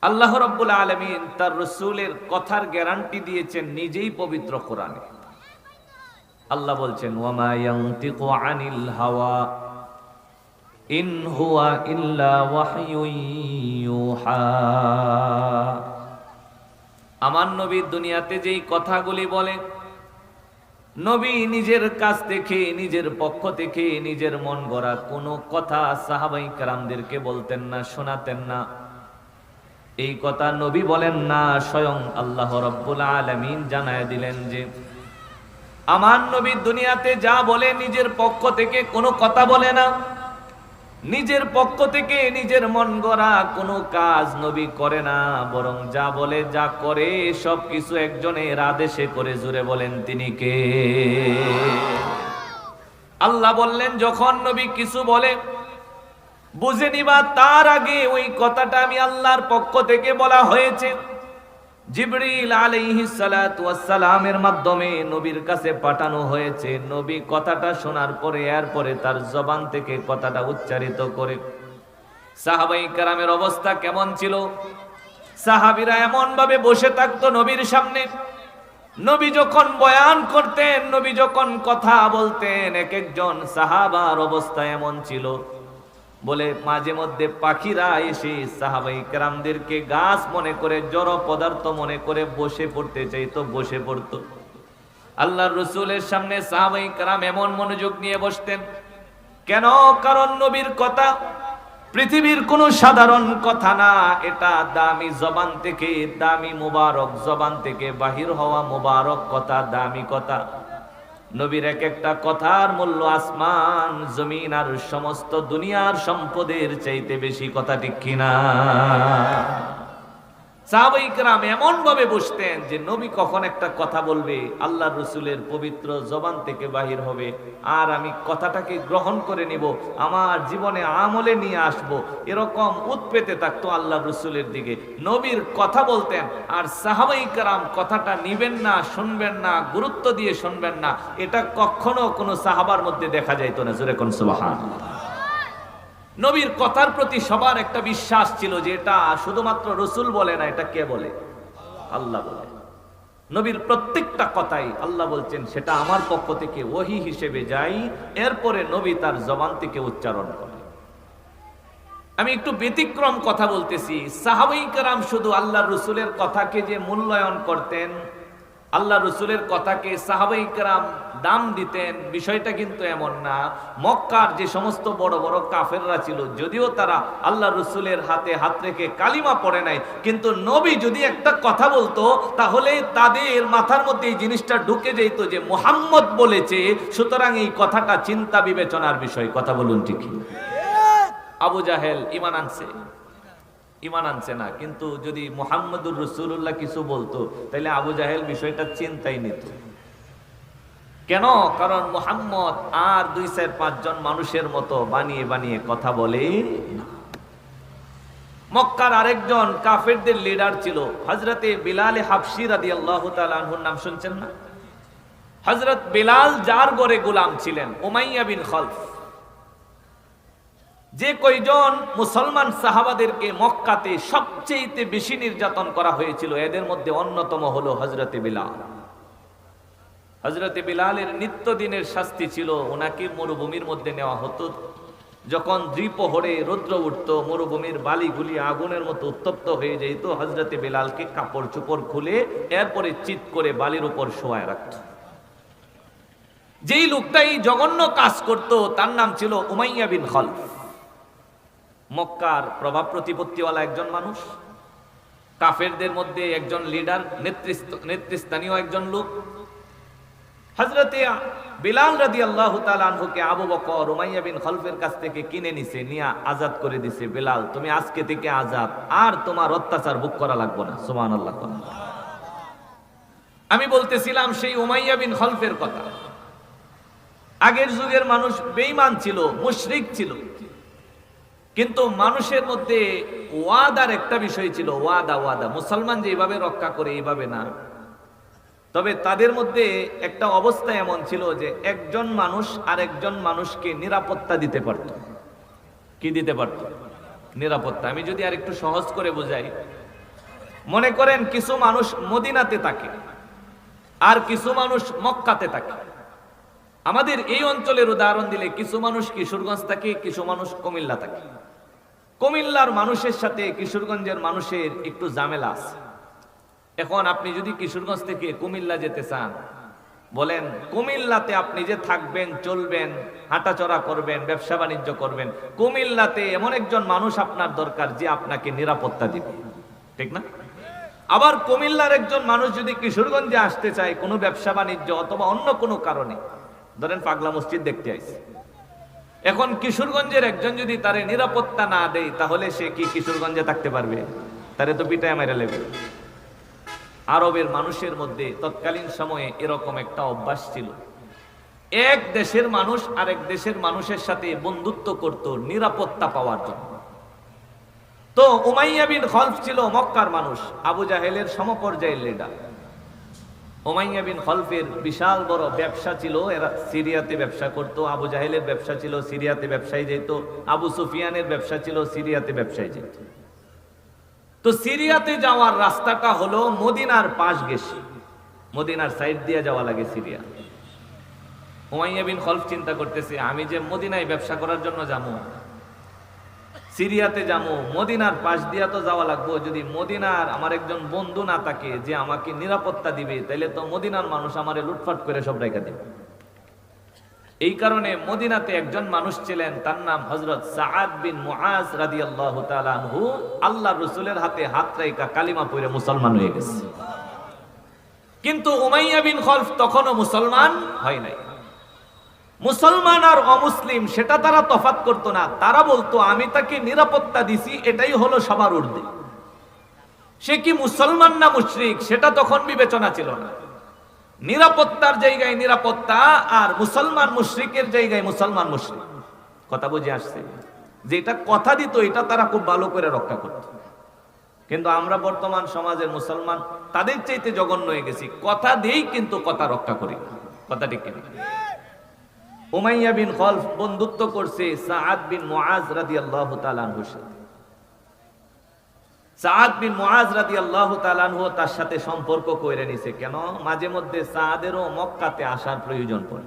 আল্লাহ রাব্বুল আলামিন তার রাসূলের কথার গ্যারান্টি দিয়েছেন নিজেই পবিত্র কোরআনে। আল্লাহ বলছেন ওয়ামা ইয়ানতিকু আনিল হাওয়া ইন হুয়া ইল্লা ওয়াহয়ুন ইউহা। আমার নবী দুনিয়াতে যেই কথাগুলি বলে, নবী নিজের কাছ থেকে, নিজের পক্ষ থেকে, নিজের মন গড়া কোনো কথা সাহাবায়ে কেরামদেরকে বলতেন না, শোনাতেন না। এই কথা নবী বলেন না, স্বয়ং আল্লাহ রাব্বুল আলামিন জানায় দিলেন যে আমার নবী দুনিয়াতে যা বলে নিজের পক্ষ থেকে কোনো কথা বলে না, নিজের পক্ষ থেকে নিজের মন গড়া কোনো কাজ নবী করে না, বরং যা বলে যা করে সবকিছু একজনের আদেশে করে। জুড়ে বলেন তিনি কে? আল্লাহ বললেন যখন নবী কিছু বলে বুঝে নিবা তার আগে ওই কথাটা আমি আল্লাহর পক্ষ থেকে বলা হয়েছে। জিবরিল আলাইহিস সালাতু ওয়াস সালামের মাধ্যমে নবীর কাছে পাঠানো হয়েছে। নবী কথাটা শোনার পরে এরপরে তার জবান থেকে কথাটা উচ্চারিত করে। সাহাবায়ে কেরামের অবস্থা কেমন ছিল? সাহাবীরা এমন ভাবে বসে থাকতো নবীর সামনে, নবী যখন বয়ান করতেন, নবী যখন কথা বলতেন, এক একজন সাহাবার অবস্থা এমন ছিল বলে মাঝে মধ্যে পাখিরা এসে সাহাবায়ে কেরামদেরকে গাছ মনে করে, জড় পদার্থ মনে করে বসে পড়তে চাইতো, বসে পড়তো। আল্লাহর রাসূলের সামনে সাহাবায়ে কেরাম এমন মনোযোগ নিয়ে বসতেন কেন? কারণ নবীর কথা পৃথিবীর কোনো সাধারণ কথা না, এটা দামি জবান থেকে, দামি মুবারক জবান থেকে বাহির হওয়া মুবারক কথা, দামি কথা। নবীর এক একটা কথার মূল্য আসমান জমিন আর সমস্ত দুনিয়ার সম্পদের চাইতে বেশি। কথা ঠিক কিনা? সাহাবায়ে কেরাম এমন ভাবে বসতেন যে নবী কখন একটা কথা বলবে আল্লাহর রাসূলের পবিত্র জবান থেকে বাহির হবে, আর আমি কথাটাকে গ্রহণ করে নিব, আমার জীবনে আমলে নিয়ে আসব, এরকম উৎপেতে থাকতো আল্লাহর রাসূলের দিকে। নবীর কথা বলতেন আর সাহাবায়ে কেরাম কথাটা নিবেন না, শুনবেন না, গুরুত্ব দিয়ে শুনবেন না। এটা কখনো কোনো সাহাবার মধ্যে দেখা যাইতো না। জোরে কোন সুবহানাল্লাহ। নবীর কথার প্রতি সবার একটা বিশ্বাস ছিল যে এটা শুধুমাত্র রাসূল বলে না, এটা কে বলে? আল্লাহ বলে। নবীর প্রত্যেকটা কথাই আল্লাহ বলছেন সেটা আমার পক্ষ থেকে ওহী হিসেবে যাই, এরপরে নবী তার জবান থেকে উচ্চারণ করে। আমি একটু ব্যতিক্রম কথা বলতেছি। সাহাবায়ে কেরাম শুধু আল্লাহর রাসূলের কথাকে যে মূল্যায়ন করতেন, আল্লাহ রাসূলের কথাকে সাহাবায়ে কেরাম দাম দিতেন, বিষয়টা কিন্তু এমন না। মক্কার যে সমস্ত বড় বড় কাফেররা ছিল, যদিও তারা আল্লাহ রাসূলের হাতে হাত রেখে কালিমা পড়ে নাই, কিন্তু নবী যদি একটা কথা বলতো তাহলে তাদের মাথার মধ্যে এই জিনিসটা ঢুকে যেত যে মুহাম্মদ বলেছে, সুতরাং এই কথাটা চিন্তা বিবেচনার বিষয়। কথা বলুন ঠিক? আবু জাহেল ঈমান আনছে না, কিন্তু যদি মুহাম্মদুর রাসূলুল্লাহ কিছু বলতো তাহলে আবু জাহেল বিষয়টা চিন্তাই নিত। কেন? কারণ মুহাম্মদ আর 2-4-5 জন মানুষের মতো বানিয়ে বানিয়ে কথা বলে না। মক্কার আরেকজন কাফেরদের লিডার ছিল হযরতে বিলাল হাবশী রাদিয়াল্লাহু তাআলা আনহুর নাম শুনছেন না? হযরত বিলাল যার ঘরে গোলাম ছিলেন, উমাইয়া বিন খালফ। যে কয়জন মুসলমান সাহাবাদেরকে মক্কাতে সবচেয়ে বেশি নির্যাতন করা হয়েছিল, এদের মধ্যে অন্যতম হলো হযরতে বিলাল। হযরতে বিলালের নিত্যদিনের শাস্তি ছিল ওনাকে মরুভূমির মধ্যে নেওয়া হতো। যখন দ্বিপ্রহরে রৌদ্র উঠত, মরুভূমির বালিগুলি আগুনের মতো উত্তপ্ত হয়ে যেত, হযরতে বিলালকে কাপড় চোপড় খুলে এরপরে চিৎ করে বালির উপর শোয়ায় রাখত। যেই লোকটা এই জঘন্য কাজ করত তার নাম ছিল উমাইয়া বিন খালফ। মক্কার প্রভাব প্রতিপত্তিওয়ালা একজন মানুষ, কাফেরদের মধ্যে একজন লিডার, নেতৃস্থানীয় একজন লোক। হযরতে বিলাল রাদিয়াল্লাহু তাআলা আনহুকে আবু বকর উমাইয়া বিন খালফের কাছ থেকে কিনে নিছে, নিয়ে আজাদ করে দিছে। বিলাল, তুমি আজকে থেকে আজাদ, আর তোমার অত্যাচার ভোগ করা লাগবে না। সুবহানাল্লাহ। আমি বলতেছিলাম সেই উমাইয়া বিন খালফের কথা। আগের যুগের মানুষ বেঈমান ছিল, মুশরিক ছিল, কিন্তু মানুষের মধ্যে ওয়াদার একটা বিষয় ছিল। ওয়াদা মুসলমান যেভাবে রক্ষা করে এইভাবে না, তবে তাদের মধ্যে একটা অবস্থা এমন ছিল যে একজন মানুষ আরেকজন মানুষকে নিরাপত্তা দিতে পারত। কি দিতে পারত? নিরাপত্তা। আমি যদি আর একটু সহজ করে বোঝাই, মনে করেন কিছু মানুষ মদিনাতে থাকে আর কিছু মানুষ মক্কাতে থাকে। আমাদের এই অঞ্চলের উদাহরণ দিলে কিছু মানুষ কিশোরগঞ্জ থাকে, কিছু মানুষ কুমিল্লা থাকে। কুমিল্লার মানুষের সাথে কিশোরগঞ্জের মানুষের একটু ঝামেলা আছে। এখন আপনি যদি কিশোরগঞ্জ থেকে কুমিল্লা যেতে চান, বলেন কুমিল্লাতে আপনি যে থাকবেন, চলবেন, হাঁটাচলা করবেন, ব্যবসা বাণিজ্য করবেন, কুমিল্লাতে এমন একজন মানুষ আপনার দরকার যে আপনাকে নিরাপত্তা দিবে, ঠিক না? আবার কুমিল্লার একজন মানুষ যদি কিশোরগঞ্জে আসতে চায় কোনো ব্যবসা বাণিজ্য অথবা অন্য কোনো কারণে, ধরেন পাগলা মসজিদ দেখতে আইছে, এখন কিশোরগঞ্জের একজন যদি তারে নিরাপত্তা না দেয় তাহলে সে কি কিশোরগঞ্জে থাকতে পারবে? তারে তো পিটায় মেরে লেবে। আরবের মানুষের মধ্যে তৎকালীন সময়ে এরকম একটা অভ্যাস ছিল, এক দেশের মানুষ আরেক দেশের মানুষের সাথে বন্ধুত্ব করত নিরাপত্তা পাওয়ার জন্য। তো উমাইয়া বিন খলফ ছিল মক্কার মানুষ, আবু জাহেলের সমপর্যায়ের লিডার। উমাইয়া বিন খলফের বিশাল বড় ব্যবসা ছিল, এরা সিরিয়াতে ব্যবসা করত। আবু জাহেলের ব্যবসা ছিল, সিরিয়াতে ব্যবসায় যেত। আবু সুফিয়ানের ব্যবসা ছিল, সিরিয়াতে ব্যবসায় যেত। তো সিরিয়াতে যাওয়ার রাস্তাটা হলো মদিনার পাশ গেছে, মদিনার সাইড দিয়ে যাওয়া লাগে সিরিয়া। উমাইয়া বিন খলফ চিন্তা করতেছে, আমি যে মদিনায় ব্যবসা করার জন্য যাবো, সিরিয়াতে যাবো, মদিনার পাশ দিয়া তো যাওয়া লাগবো। যদি মদিনার আমার একজন বন্ধু না থাকে যে আমাকে নিরাপত্তা দিবে, তাহলে তো মদিনার মানুষ আমারে লুটপাট করে সব রেখে দিবে। এই কারণে মদিনাতে একজন মানুষ ছিলেন, তার নাম হযরত সাআদ বিন মুআজ রাদিয়াল্লাহু তাআলা আনহু। আল্লাহর রাসূলের হাতে হাত রাইখা কালিমা পড়ে মুসলমান হয়ে গেছে। কিন্তু উমাইয়া বিন খলফ তখনও মুসলমান হয় নাই। মুসলমান আর অমুসলিম সেটা তারা তফাৎ করতো না। তারা বলতো আমি তাকে নিরাপত্তা দিছি, এটাই হলো সবার ঊর্ধ্বে। সে কি মুসলমান না মুশরিক সেটা তখন বিবেচনা ছিল না। নিরাপত্তার জায়গায় নিরাপত্তা, আর মুসলমান মুশরিকের জায়গায় মুসলমান মুশরিক। কথা বুঝে আসছে? যেটা কথা দিত এটা তারা খুব ভালো করে রক্ষা করত। কিন্তু আমরা বর্তমান সমাজের মুসলমান তাদের চাইতে জঘন্য হয়ে গেছি, কথা দিয়েই কিন্তু কথা রক্ষা করি। কথা ঠিক কিনা? উমাইয়া বিন খলফ বন্ধুত্ব করছে সাআদ বিন মুআজ রাদিয়াল্লাহু তাআলা আনহুর সাথে। সাআদ বিন মুআজ রাদিয়াল্লাহু তাআলা আনহু তার সাথে সম্পর্ক কইরে নিছে। কেন? মাঝে মধ্যে সাআদেরও মক্কাতে আসার প্রয়োজন পড়ে।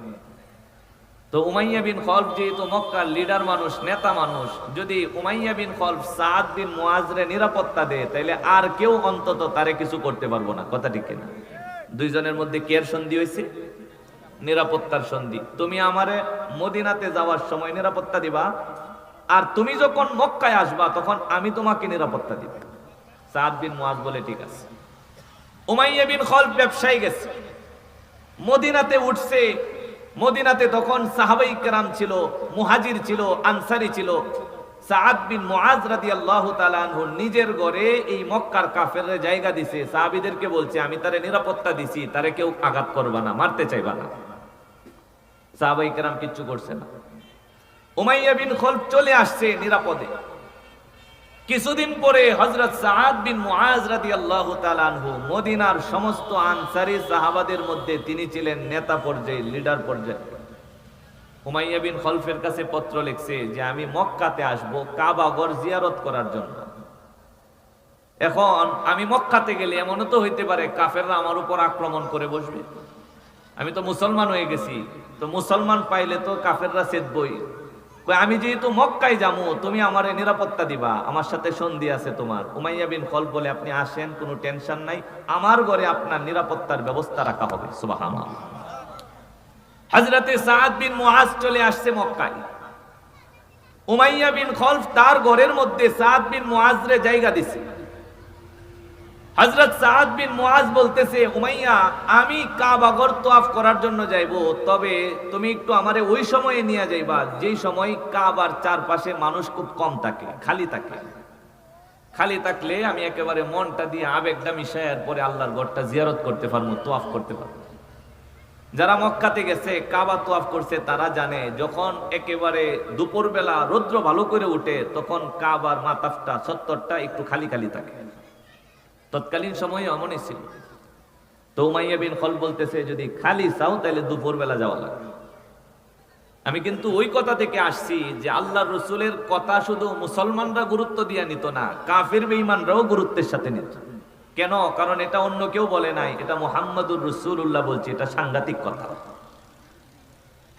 তো উমাইয়া বিন খলফ যেহেতু মক্কার লিডার মানুষ, নেতা মানুষ, যদি উমাইয়া বিন খলফ সাআদ বিন মুআজরে নিরাপত্তা দেয় তাহলে আর কেউ অন্তত তারে কিছু করতে পারবো না। কথা ঠিক কিনা? দুইজনের মধ্যে কের সন্ধি হয়েছে? নিরাপত্তার সন্ধি। তুমি আমারে মদিনাতে যাওয়ার সময় নিরাপত্তা দিবা, আর তুমি যখন মক্কায় আসবা তখন আমি তোমাকে নিরাপত্তা দিব। সাআদ বিন মুআজ বলে ঠিক আছে। উমাইয়া বিন খলফ ব্যবসায়ী গেছে, মদিনাতে উঠছে। মদিনাতে তখন সাহাবাই কেরাম ছিল, মুহাজির ছিল, আনসারি ছিল। সাআদ বিন মুআজ রাদিয়াল্লাহু তাআলা আনহু নিজের ঘরে এই মক্কার কাফেরদের জায়গা দিছে। সাহাবীদেরকে বলছে আমি তারে নিরাপত্তা দিছি, তারে কেউ আঘাত করবা না, মারতে চাইবা না। সাহাবাই কেরাম কিচ্ছু করছে না। উমাইয়া বিন খলফ চলে আসছে নিরাপদে। কিছুদিন পরে হযরত সাআদ বিন মুআজ রাদিয়াল্লাহু তাআলা আনহু মদিনার সমস্ত আনসারী সাহাবাদের মধ্যে তিনি ছিলেন নেতা পর্যায়ে, লিডার পর্যায়ে। উমাইয়া বিন খলফের কাছে পত্র লিখছে যে আমি মক্কাতে আসব কাবা ঘর জিয়ারত করার জন্য। এখন আমি মক্কাতে গেলে এমনও তো হইতে পারে কাফেররা আমার উপর আক্রমণ করে বসবে। আমি তো মুসলমান হয়ে গেছি, তো মুসলমান পাইলে তো কাফেররা সেদবই। আমি যেহেতু মক্কায় যাবো, তুমি আমারে নিরাপত্তা দিবা, আমার সাথে সন্ধি আছে তোমার। উমাইয়া বিন খলফ বলে আপনি আসেন, কোনো টেনশন নাই, আমার ঘরে আপনার নিরাপত্তার ব্যবস্থা রাখা হবে। সুবহানাল্লাহ। হযরতে সাআদ বিন মুআজ চলে আসছে মক্কায়। উমাইয়া বিন খলফ তার ঘরের মধ্যে সাআদ বিন মুআজরে জায়গা দিছে। হযরত সাআদ বিন মুআজ বলতেছে, উমাইয়া আমি কাবা ঘর তওয়াফ করার জন্য যাইবো, তবে তুমি একটু আমারে ওই সময়ে নিয়ে যাইবা যেই সময় কাবার চারপাশে মানুষ খুব কম থাকে, খালি থাকে। খালি থাকলে আমি একেবারে মনটা দিয়ে আবেগটা মিশায়ার পরে আল্লাহর ঘরটা জিয়ারত করতে পারবো, তওয়াফ করতে পারবো। যারা মক্কাতে গেছে কাবা তওয়াফ করছে তারা জানে যখন একেবারে দুপুরবেলা রৌদ্র ভালো করে উঠে তখন কাবার মাতাফটা চত্বরটা একটু খালি খালি থাকে। তৎকালীন সময়ে এমনই ছিল। তো উমাইয়া বিন খলফ বলতেছে যদি খালি চাও তাহলে দুপুরবেলা যাওয়া লাগবে। আমি কিন্তু ওই কথা থেকে আসছি যে আল্লাহর রাসূলের কথা শুধু মুসলমানরা গুরুত্ব দিয়ে নিত না, কাফের বেঈমানরাও গুরুত্বের সাথে নিত। কেন? কারণ এটা অন্য কেউ বলে নাই, এটা মুহাম্মদুর রাসূলুল্লাহ বলছে। এটা সাংঘাতিক কথা।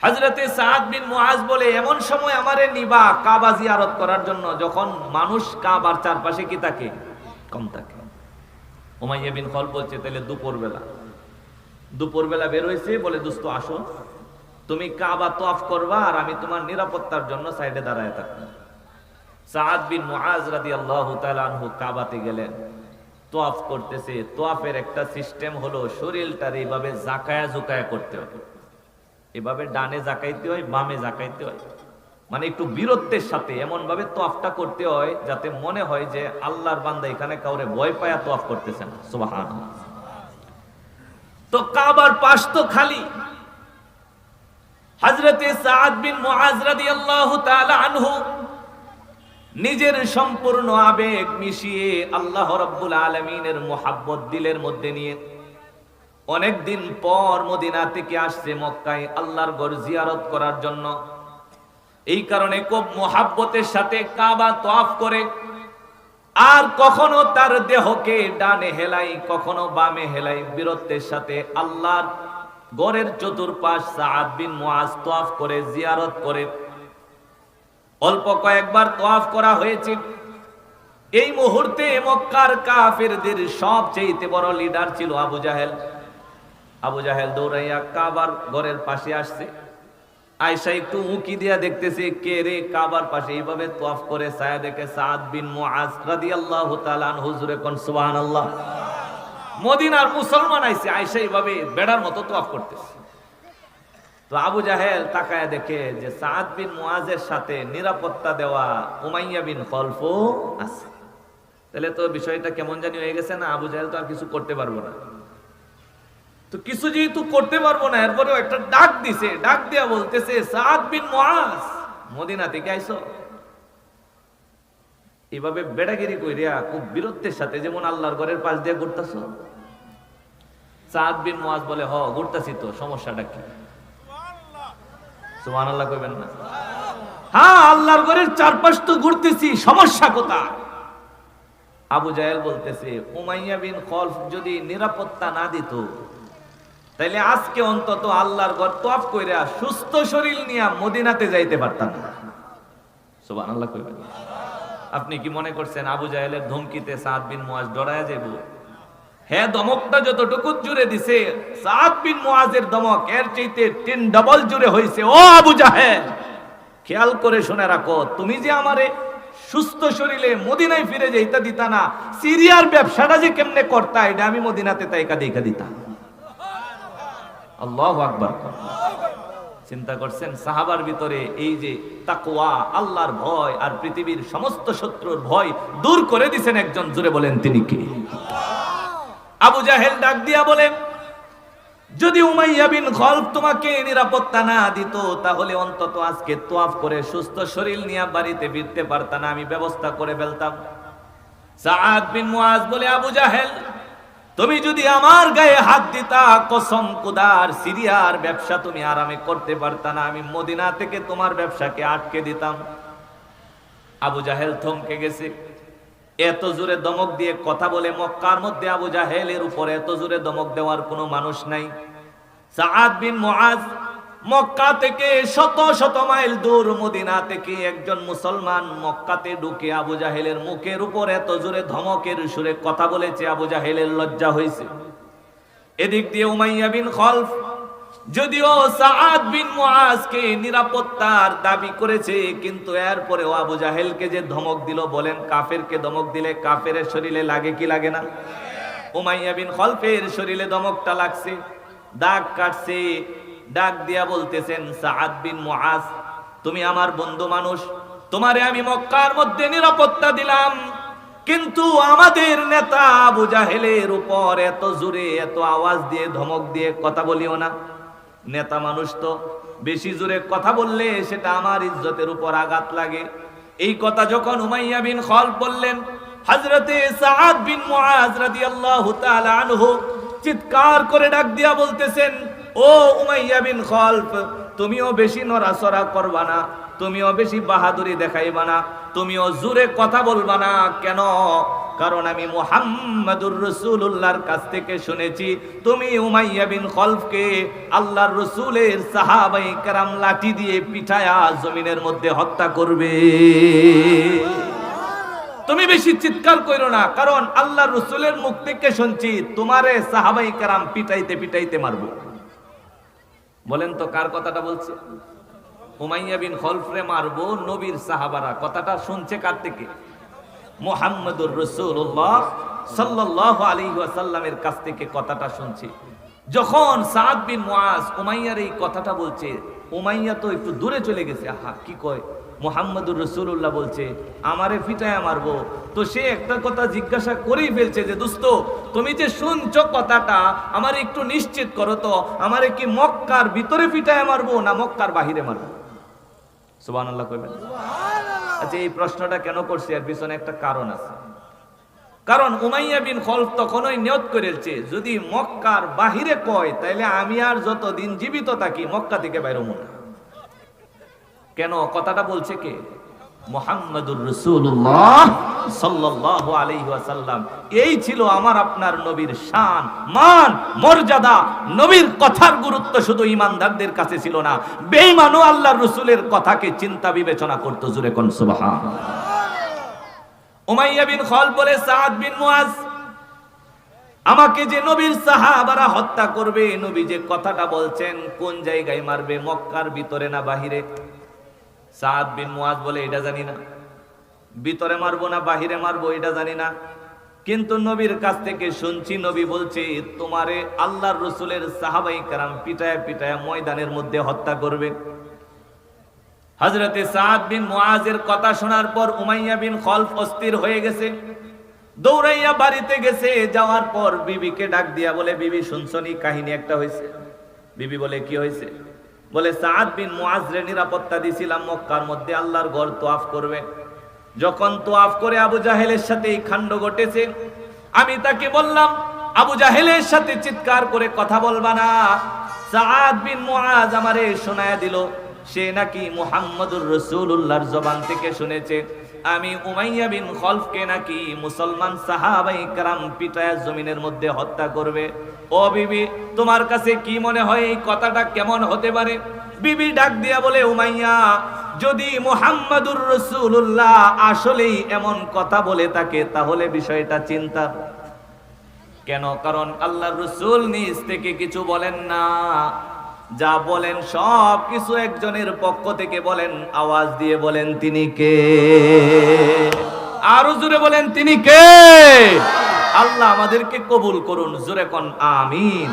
হযরতে সাদ বিন মুআজ বলে, এমন সময় আমারে নিবা কাবা জিয়ারত করার জন্য যখন মানুষ কাবার চারপাশে কি থাকে? কম থাকে। উমাইয়া বিন খালফ বলছে, তাহলে দুপুরবেলা বের হয়েছে, বলে দোস্ত আসো, তুমি কাবা তওয়াফ করবা আর আমি তোমার নিরাপত্তার জন্য সাইডে দাঁড়ায় থাকবো। সাদ বিন মুআজ রাদিয়াল্লাহু তাআলা আনহু কাবাতে গেলেন, তওয়াফ করতেছে। তওয়াফের একটা সিস্টেম হলো শরীরটার এইভাবে জাকায়া জুকায়া করতে হবে। এভাবে ডানে জাকাইতে হয়, বামে জাকাইতে হয়, মানে একটু বীরত্বের সাথে এমন ভাবে তওয়াফটা করতে হয় যাতে মনে হয় যে আল্লাহর বান্দা এখানে কাউরে ভয় পায়া তওয়াফ করতেছেন। সুবহানাল্লাহ। তো কাবার পাশ তো খালি। হযরতে সাদ বিন মুআজ রাদিয়াল্লাহু তাআলা আনহু নিজের সম্পূর্ণ আবেগ মিশিয়ে আল্লাহ রাব্বুল আলামিনের মুহাব্বত দিলের মধ্যে নিয়ে অনেকদিন পর মদিনা থেকে আসছে মক্কায় আল্লাহর ঘর জিয়ারত করার জন্য। এই কারণে খুব মুহাব্বতের সাথে কাবা তওয়াফ করে, আর কখনো তার দেহকে ডানে হেলাই, কখনো বামে হেলাই, বীরত্বের সাথে আল্লাহর ঘরের চতুর্পাশ সাদ বিন মুআজ তওয়াফ করে, জিয়ারত করে। অল্প কয়েকবার তওয়াফ করা হয়েছে। এই মুহূর্তে মক্কার কাফেরদের সবচেয়ে বড় লিডার ছিল আবু জাহেল। আবু জাহেল দৌড়াইয়া কাবার ঘরের পাশে আসছে। আয়েশা একটু উঁকি দিয়া দেখতেছে, কে রে কাবার পাশে এইভাবে তওয়াফ করে? ছায়া দেখে সাদ বিন মুআজ রাদিয়াল্লাহু তাআলা আনহু। হুজুরে কোন সুবহানাল্লাহ। মদিনার মুসলমান আইছে, আয়েশা এইভাবে বেড়ার মতো তওয়াফ করতেছে। তো আবু জাহেল তাকায় দেখে যে সাদ বিন মুআজের সাথে নিরাপত্তা দেওয়া উমাইয়া বিন খালফ আছে। তাহলে তো বিষয়টা কেমন জানি হয়ে গেছে না? আবু জাহেল তো আর কিছু করতে পারবো না। তো কিছু যেহেতু করতে পারবো না, এরপরেও একটা ডাক দিছে। ডাক দিয়া বলতেছে, সাদ বিন মুআজ, মদিনা থেকে আইছো, এভাবে বেড়াগিরি কইরা খুব বীরত্বের সাথে যেমন আল্লাহর ঘরের পাশ দিয়ে ঘুরতাছো? সাদ বিন মুআজ বলে, হ ঘুরতাছি তো, সমস্যাটা কি? সুবহানাল্লাহ কইবেন না? হ্যাঁ, আল্লাহর ঘরের চারপাশ তো ঘুরতেছি, সমস্যা কোথায়? আবু জাহেল বলতেছে, উমাইয়া বিন খালফ যদি নিরাপত্তা না দিত তাইলে আজকে অন্তত আল্লাহর ঘর তওয়াফ কইরা সুস্থ শরীর নিয়ে মদিনাতে যাইতে পারতাম না। সুবহানাল্লাহ কইবেন। আপনি কি মনে করছেন আবু জাহেলের ধমকিতে সাদ বিন মুআজ ডরায়া যাইব? হ্যাঁ, দমকটা যতটুকু জুড়ে দিছে, সাদ বিন মুআজের দমক এর চাইতে 3 ডাবল জুড়ে হইছে। ও আবু জাহেল, খেয়াল করে শুনে রাখো, তুমি যে আমারে সুস্থ শরীরে মদিনায় ফিরে যাইতা দিতা না, সিরিয়ার ব্যবসাটা যে কেমনে করতা এটা আমি মদিনাতে তাইকা দেখা দিতাম। আল্লাহু আকবার। চিন্তা করছেন সাহাবার ভিতরে এই যে তাকওয়া, আল্লাহর ভয় আর পৃথিবীর সমস্ত শত্রুর ভয় দূর করে দিয়েছেন একজন, জুড়ে বলেন তিনি কে? আবু জাহেল ডাক দিয়া বলেন, যদি উমাইয়া বিন খালফ তোমাকে নিরাপত্তা না দিত তাহলে অন্তত আজকে তওয়াফ করে সুস্থ শরীর নিয়ে বাড়িতে ফিরতে পারতা না, আমি ব্যবস্থা করে ফেলতাম। সাদ বিন মুআজ বলে, আবু জাহেল, তুমি যদি আমার গায়ে হাত দিতা, কসম খোদার, সিরিয়ার ব্যবসা তুমি আরামে করতে পারতা না, আমি মদিনা থেকে তোমার ব্যবসাকে আটকে দিতাম। আবু জাহেল থমকে গেছে। এত জোরে দমক দিয়ে কথা বলে মক্কার মধ্যে আবু জাহেলের উপরে এত জোরে দমক দেওয়ার কোনো মানুষ নাই। সাদ বিন মুআজ মক্কা থেকে শত শত মাইল দূর, মদিনা থেকে একজন মুসলমান মক্কাতে ঢুকে আবু জাহেলের মুখের উপর এত জোরে ধমকের সুরে কথা বলেছে, আবু জাহেলের লজ্জা হয়েছে। এদিক দিয়ে উমাইয়া বিন খালফ যদিও সাদ বিন মুআজকে নিরাপত্তার দাবি করেছে, কিন্তু এরপরেও আবু জাহেলকে যে ধমক দিল, বলেন কাফেরকে ধমক দিলে কাফেরের শরীরে লাগে কি লাগে না? উমাইয়া বিন খালফের শরীরে ধমকটা লাগছে, দাগ কাটছে। ডাক দিয়া বলতেছেন, সাদ বিন মুআজ, তুমি আমার বন্ধু মানুষ, তোমারে আমি মক্কার মধ্যে নিরাপত্তা দিলাম, কিন্তু আমাদের নেতা আবু জাহেলের উপর এত জোরে এত আওয়াজ দিয়ে ধমক দিয়ে কথা বলিও না। নেতা মানুষ তো বেশি জোরে কথা বললে সেটা আমার ইজ্জতের উপর আঘাত লাগে। এই কথা যখন উমাইয়া বিন খালফ বললেন, হযরতে সাদ বিন মুআজ রাদিয়াল্লাহু তাআলা আনহু চিৎকার করে ডাক দিয়া বলতেছেন, ও উমাইয়া বিন খালফ, তুমিও বেশি নড়াচড়া করবা না, তুমিও বেশি বাহাদুরি দেখাইবা না, তুমিও জোরে কথা বলবা না। কেন? কারণ আমি মুহাম্মাদুর রাসূলুল্লাহর কাছ থেকে শুনেছি তুমি উমাইয়া বিন খলফকে আল্লাহর রাসূলের সাহাবায়ে কেরাম লাঠি দিয়ে পিটায়া জমিনের মধ্যে হত্যা করবে। তুমি বেশি চিৎকার কইরো না, কারণ আল্লাহর রাসূলের মুখ থেকে শুনছি তোমারে সাহাবায়ে কেরাম পিটাইতে পিটাইতে মারবো। বলেন তো কার কথাটা বলছে? উমাইয়া বিন খলফরে মারবো নবীর সাহাবারা। কথাটা শুনছে কার থেকে? মুহাম্মদুর রাসূলুল্লাহ সাল্লাল্লাহু আলাইহি ওয়াসাল্লামের কাছ থেকে কথাটা শুনছি। যখন সাদ বিন মুআজ উমাইয়ার এই কথাটা বলছে, উমাইয়া তো একটু দূরে চলে গেছে। আহা, কি কয়? মুহাম্মদুর রাসূলুল্লাহ বলছে আমারে পিটায়া মারবো। তো সে একটা কথা জিজ্ঞাসা করেই ফেলছে যে দোস্ত, তুমি যে শুনছো কথাটা আমার একটু নিশ্চিত করো তো, আমারে কি মক্কার ভিতরে পিটায়া মারবো না মক্কার বাহিরে মারবো? সুবহানাল্লাহ কইবেন। আচ্ছা, এই প্রশ্নটা কেন করছি এর পিছনে একটা কারণ আছে। কারণ উমাইয়া বিন খলফ তখনই নিয়ত করেছে যদি মক্কার বাহিরে কয় তাইলে আমি আর যতদিন জীবিত থাকি মক্কা থেকে বাইরে হবো না। কেন? কথাটা বলছে কে? মুহাম্মাদুর রাসূলুল্লাহ সাল্লাল্লাহু আলাইহি ওয়াসাল্লাম। এই ছিল আমার আপনার নবীর শান, মান, মর্যাদা। নবীর কথার গুরুত্ব শুধু ঈমানদারদের কাছে ছিল না, বেঈমানও আল্লাহর রাসূলের কথাকে চিন্তা বিবেচনা করত। জোরে কোন সুবহানাল্লাহ। উমাইয়া বিন খলফ বলে সাদ বিন মুআজ আমাকে যে নবীর সাহাবারা হত্যা করবে, নবী যে কথাটা বলছেন কোন জায়গায় মারবে, মক্কার ভিতরে না বাহিরে? সাদ বিন মুআজ বলে এটা জানি না, ভিতরে মারবো না বাহিরে মারবো এটা জানি না, কিন্তু নবীর কাছ থেকে শুনছি নবী বলছে তোমারে আল্লাহর রাসূলের সাহাবায়ে কেরাম পিটায়া পিটায়া ময়দানের মধ্যে হত্যা করবে। হযরতে সাদ বিন মুআজের কথা শোনার পর উমাইয়া বিন খলফ অস্থির হয়ে গেছে, দৌড়াইয়া বাড়িতে গেছে। যাওয়ার পর বিবিকে ডাক দিয়া বলে বিবি শুনছনি কাহিনী একটা হয়েছে? বিবি বলে কি হয়েছে? বলে সাদ বিন মুআজরে নিরাপত্তা দিছিলাম মক্কার মধ্যে আল্লাহর ঘর তোয়াফ করবে। যখন তোয়াফ করে আবু জাহেলের সাথে এই কাণ্ড ঘটেছে, আমি তাকে বললাম আবু জাহেলের সাথে চিৎকার করে কথা বলবা না। সাদ বিন মুআজ আমারে শোনায়া দিল সে নাকি মুহাম্মদুর রাসূলুল্লাহর জবান থেকে শুনেছে আমি উমাইয়া বিন খলফকে নাকি মুসলমান সাহাবায়ে কেরাম পিটায়া জমিনের মধ্যে হত্যা করবে। ও বিবি, তোমার কাছে কি মনে হয় এই কথাটা কেমন হতে পারে? বিবি ডাক দিয়া বলে উমাইয়া, যদি মুহাম্মদুর রাসূলুল্লাহ আসলেই এমন কথা বলে থাকে তাহলে বিষয়টা চিন্তা। কেন? কারণ আল্লাহর রাসূল নিজ থেকে কিছু বলেন না, যা বলেন সব কিছু একজনের পক্ষ থেকে বলেন। আওয়াজ দিয়ে বলেন তিনি কে? আরো জোরে বলেন তিনি কে? আল্লাহ আমাদেরকে কবুল করুন। জোরে কোন আমিন।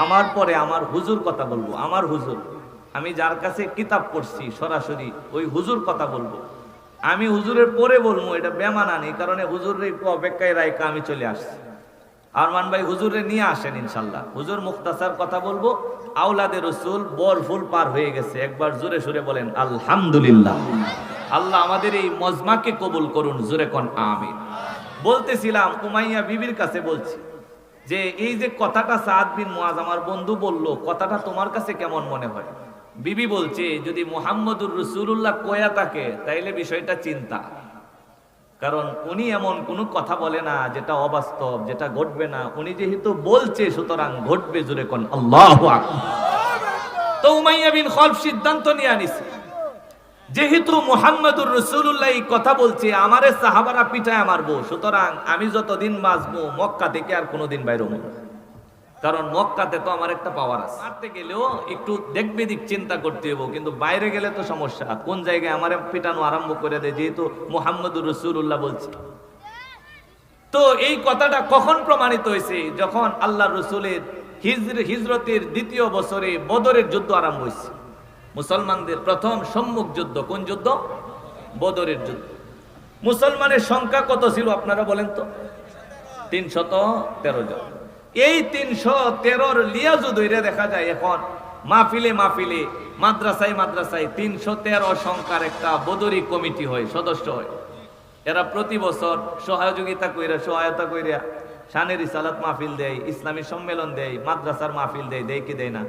আমার পরে আমার হুজুর কথা বলবো। আমার হুজুর, আমি যার কাছে কিতাব পড়ছি সরাসরি ওই হুজুর কথা বলবো। আমি হুজুরের পরে বলবো, এটা বেমানা নেই, কারণে হুজুরের একটু অপেক্ষায় রাইকা আমি চলে আসছি। আরমান ভাই হুজুরে নিয়ে আসেন ইনশাল্লাহ। হুজুর মুখতাসার কথা বলবো। আওলাদে রসুল বর ফুল পার হয়ে গেছে। একবার জোরে সুরে বলেন আলহামদুলিল্লাহ। আল্লাহ আমাদের এই মজমাকে কবুল করুন। জোরে কোন আমিন। বলতেছিলাম উমাইয়া বিবির কাছে বলছি যে এই যে কথাটা সাদ বিন মুআজ আমার বন্ধু বলল, কথাটা তোমার কাছে কেমন মনে হয়? বিবি বলছে যদি মুহাম্মদুর রাসূলুল্লাহ কয়া থাকে তাইলে বিষয়টা চিন্তা। কারণ উনি এমন কোনো কথা বলে না যেটা অবাস্তব, যেটা ঘটবে না। উনি যেহেতু বলছে সুতরাং ঘটবে। জোরে কোন আল্লাহু আকবার। তো উমাইয়া বিন খলফ সিদ্ধান্ত নিয়ে আনিছে, যেহেতু মুহাম্মদুর রাসূলুল্লাহ এই কথা বলছে আমারে সাহাবারা পিটায় মারবো, সুতরাং আমি যতদিন বাঁচবো মক্কা থেকে আর কোনোদিন বাইরে হবো না। কারণ মক্কাতে তো আমার একটা পাওয়ার আছে। মারতে গেলেও একটু দেখবে দিক চিন্তা করতে হবে, কিন্তু বাইরে গেলে তো সমস্যা। কোন জায়গায় আমারে পিটানো আরম্ভ করে দেয়, যেহেতু মুহাম্মদুর রাসূলুল্লাহ বলছে। তো এই কথাটা কখন প্রমাণিত হয়েছে? যখন আল্লাহর রাসূলের হিজরতের দ্বিতীয় বছরে বদরের যুদ্ধ আরম্ভ হয়েছে। মুসলমানদের প্রথম সম্মুখ যুদ্ধ। কোন যুদ্ধ? বদরের যুদ্ধ। মুসলমানের সংখ্যা কত ছিল আপনারা বলেন তো? 313 জন। এই 313 লিয়াজু ধরে দেখা যায় এখন মাহফিলে মাহফিলে মাদ্রাসায় মাদ্রাসায় 313 সংখ্যার একটা বদরি কমিটি হয়, সদস্য হয়। এরা প্রতি বছর সহযোগিতা সহায়তা কইরা শানের রিসালাত মাহফিল দেয়, ইসলামী সম্মেলন দেয়, মাদ্রাসার মাহফিল দেয়, দেয় কি দেয় না?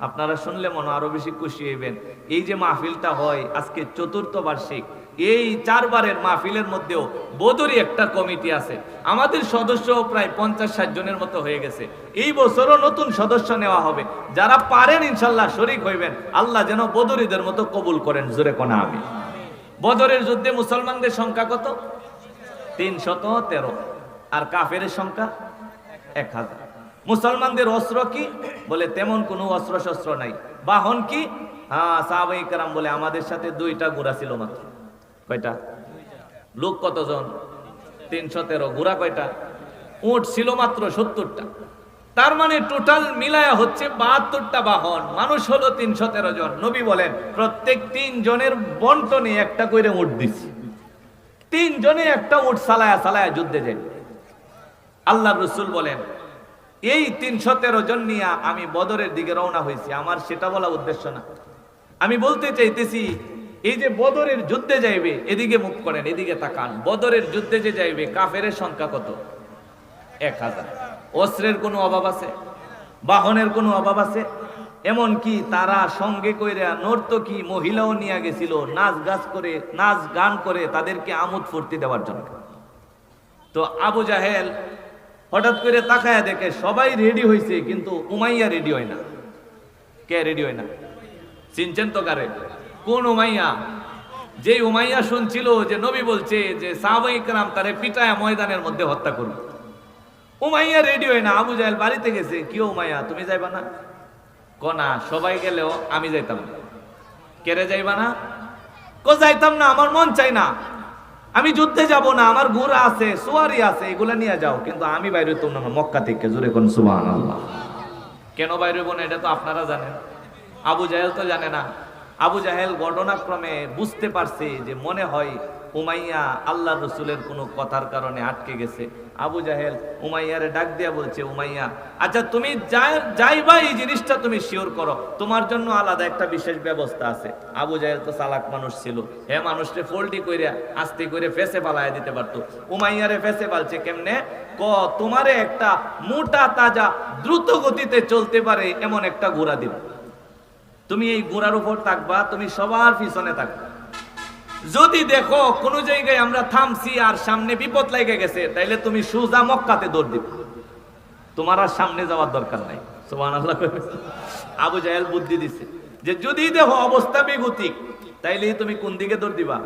আপনারা শুনলে মনে আরো বেশি খুশি হইবেন। এই যে মাহফিলটা হয় আজকে ৪র্থ বার্ষিক, এই 4 বারের মাহফিলের মধ্যেও বদরি একটা কমিটি আছে। আমাদের সদস্য প্রায় 50-60 জনের মতো হয়ে গেছে। এই বছরও নতুন সদস্য নেওয়া হবে। যারা পারেন ইনশাল্লাহ শরীক হইবেন, আল্লাহ যেন বদরিদের মতো কবুল করেন, জোরে কোনা আমিন। বদরের যুদ্ধে মুসলমানদের সংখ্যা কত? 313। আর কাফের সংখ্যা 1000। মুসলমানদের অস্ত্র কি? বলে তেমন কোনো অস্ত্র শস্ত্র নাই। বাহন কি? হ্যাঁ, সাহাবায়ে কেরাম বলে আমাদের সাথে 2টা ঘোড়া ছিল মাত্র। কয়টা? লোক কতজন? 313। ঘোড়া কয়টা? উট ছিল মাত্র 70টা। তার মানে টোটাল মিলায়া হচ্ছে 72টা বাহন, মানুষ হলো 313 জন। নবী বলেন প্রত্যেক 3 জনের বন্টনে একটা করে উট দিছি। 3 জনে একটা উট সালায়া সালায়া যুদ্ধে যায়। আল্লাহ রাসূল বলেন এই 313 জন নিয়ে আমি বদরের দিকে রওনা হয়েছি। আমার সেটা বলা উদ্দেশ্য না, আমি বলতে চাইতেছি এই যে বদরের যুদ্ধে যাইবে, এদিকে মুখ করেন, এদিকে তাকান। বদরের যুদ্ধে যে যাইবে কাফেরের সংখ্যা কত? 1000। অস্ত্রের কোনো অভাব আছে? বাহনের কোনো অভাব আছে? এমন কি তারা সঙ্গে কইরা নর্তকী মহিলাও নিয়ে গেছিল, নাচ গান করে তাদেরকে আমোদ ফুর্তি দেওয়ার জন্য। তো আবু জাহেল হঠাৎ করে তাকায়া দেখে সবাই রেডি হয়েছে, কিন্তু উমাইয়া রেডি হয় না। কে রেডি হয় না? চিনছেন তো কারে? কোন উমাইয়া? যে উমাইয়া শুনছিল যে নবী বলছে যে সাহাবায়ে কেরাম তারে পিটায়া ময়দানের মধ্যে হত্যা করবে। উমাইয়া রেডি হয় না। আবু জাহেল বাড়িতে গেছে, কি উমাইয়া তুমি যাইবা না? কনা সবাই গেলেও আমি যাইতাম না। কেরে যাইবা না? কো যাইতাম না, আমার মন চাই না, আমি যুদ্ধে যাব না, আমার ঘোড়া আছে, সোয়ারি আছে, এগুলা নিয়ে যাও, কিন্তু আমি বাইরে হইতাম না মক্কা থেকে। জোরে কোন সুবহানাল্লাহ। কেন বাইরে হইব না এটা তো আপনারা জানেন, আবু জাহেল তো জানে না। আবু জাহেল ঘটনাক্রমে বুঝতে পারছে যে মনে হয় উমাইয়া আল্লাহ রসুলের কোনো কথার কারণে আটকে গেছে। আবু জাহেল উমাইয়ারে ডাক দিয়া বলছে, উমাইয়া আচ্ছা তুমি যাইবা এই জিনিসটা তুমি শিওর করো, তোমার জন্য আলাদা একটা বিশেষ ব্যবস্থা আছে। আবু জাহেল তো চালাক মানুষ ছিল, হে মানুষকে ফোল্টি কইরা আস্তে করে ফেসে পালায় দিতে পারতো। উমাইয়ারে ফেসে পালছে কেমনে? তোমারে একটা মোটা তাজা দ্রুত গতিতে চলতে পারে এমন একটা ঘোড়া দিব, তুমি এই ঘোড়ার উপর থাকবা, তুমি সবার পিছনে থাকবা। যদি দেখো কোন জায়গায় আমরা থামছি আর সামনে বিপদ লেগে গেছে, তাইলে তুমি সোজা মক্কাতে দৌড় দিবে, তোমার আর সামনে যাওয়ার দরকার নাই। সুবহানাল্লাহ। আবু জাহেল বুদ্ধি দিছে যে যদি দেখো অবস্থা বেগতিক, তাইলে তুমি কোন দিকে দৌড় দিবা?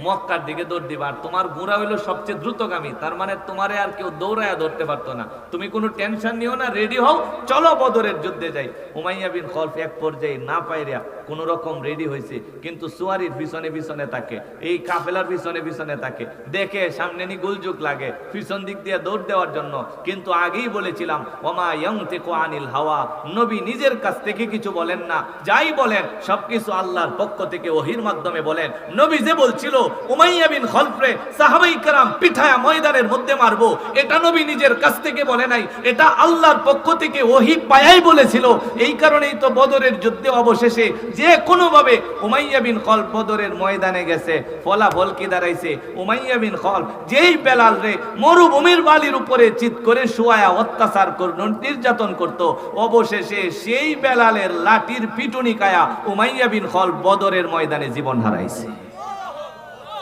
মক্কার দিকে দৌড় দিবা। আর তোমার ঘোড়া হইলো সবচেয়ে দ্রুতগামী, তার মানে তোমারে আর কেউ দৌড়ায়া ধরতে পারতো না। তুমি কোনো টেনশন নিও না, রেডি হও, চলো বদরের যুদ্ধে যাই। উমাইয়া বিন খলফ এক পর্যায়ে না পাইরা কোন রকম রেডি হয়েছে, কিন্তু সুয়ারির পিছনে পিছনে থাকে, এই কাফেলার পিছনে পিছনে থাকে, দেখে সামনে নি গোলযোগ লাগে পিছন দিক দিয়ে দৌড় দেওয়ার জন্য। কিন্তু আগেই বলেছিলাম ওমা ইয়ানতিকু আনিল হাওয়া, নবী নিজের কাছ থেকে কিছু বলেন না, যাই বলেন সবকিছু আল্লাহর পক্ষ থেকে ওহীর মাধ্যমে বলেন। নবী যে বলছিল উমাইয়া বিন খলফরে সাহাবায়ে কেরাম পিঠায়া ময়দানের মধ্যে মারবো, এটা নবী নিজের কাছ থেকে বলে নাই, এটা আল্লাহর পক্ষ থেকে ওহী পায়াই বলেছিল। এই কারণেই তো বদরের যুদ্ধে অবশেষে যে কোনো ভাবে উমাইয়া বিন খলফ বদরের ময়দানে গেছে। ফলাফল কি দাঁড়াইছে? উমাইয়া বিন খলফ যেই বেলাল রে মরুভূমির বালির উপরে চিৎ করে শুয়ায়া অত্যাচার করত, নির্যাতন করত, অবশেষে সেই বেলালের লাঠির পিটুনি খায়া উমাইয়া বিন খলফ বদরের ময়দানে জীবন হারাইছে।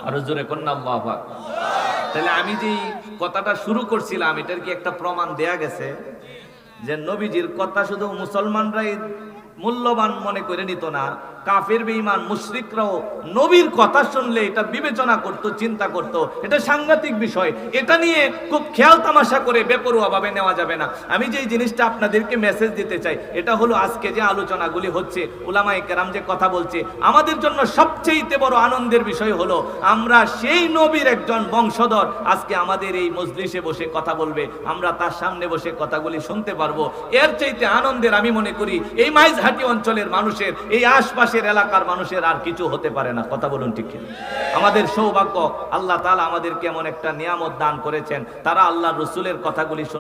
আরো জোরে কন্যা আল্লাহু আকবার। তাহলে আমি যে কথাটা শুরু করছিলাম, এটার কি একটা প্রমাণ দেয়া গেছে যে নবীজির কথা শুধু মুসলমানরাই মূল্যবান মনে করে নিত না, কাফের বেঈমান মুশরিকরাও নবীর কথা শুনলে এটা বিবেচনা করত, চিন্তা করত। এটা সাংঘাতিক বিষয়, এটা নিয়ে খুব খেয়াল তামাশা করে বেপরোয়া ভাবে নেওয়া যাবে না। আমি যে জিনিসটা আপনাদেরকে মেসেজ দিতে চাই, এটা হলো আজকে যে আলোচনাগুলি হচ্ছে, উলামায়ে কেরাম যে কথা বলছে, আমাদের জন্য সবচেয়ে বড় আনন্দের বিষয় হলো আমরা সেই নবীর একজন বংশধর আজকে আমাদের এই মজলিসে বসে কথা বলবে, আমরা তার সামনে বসে কথাগুলি শুনতে পারবো। এর চাইতে আনন্দের আমি মনে করি এই মাইজহাটি অঞ্চলের মানুষের, এই আশপাশের এলাকার মানুষের আর কিছু হতে পারে না। কথা বলুন ঠিক কিনা? আমাদের সৌভাগ্য, আল্লাহ তাআলা আমাদেরকে এমন একটা নিয়ামত দান করেছেন, তারা আল্লাহর রাসূলের কথাগুলি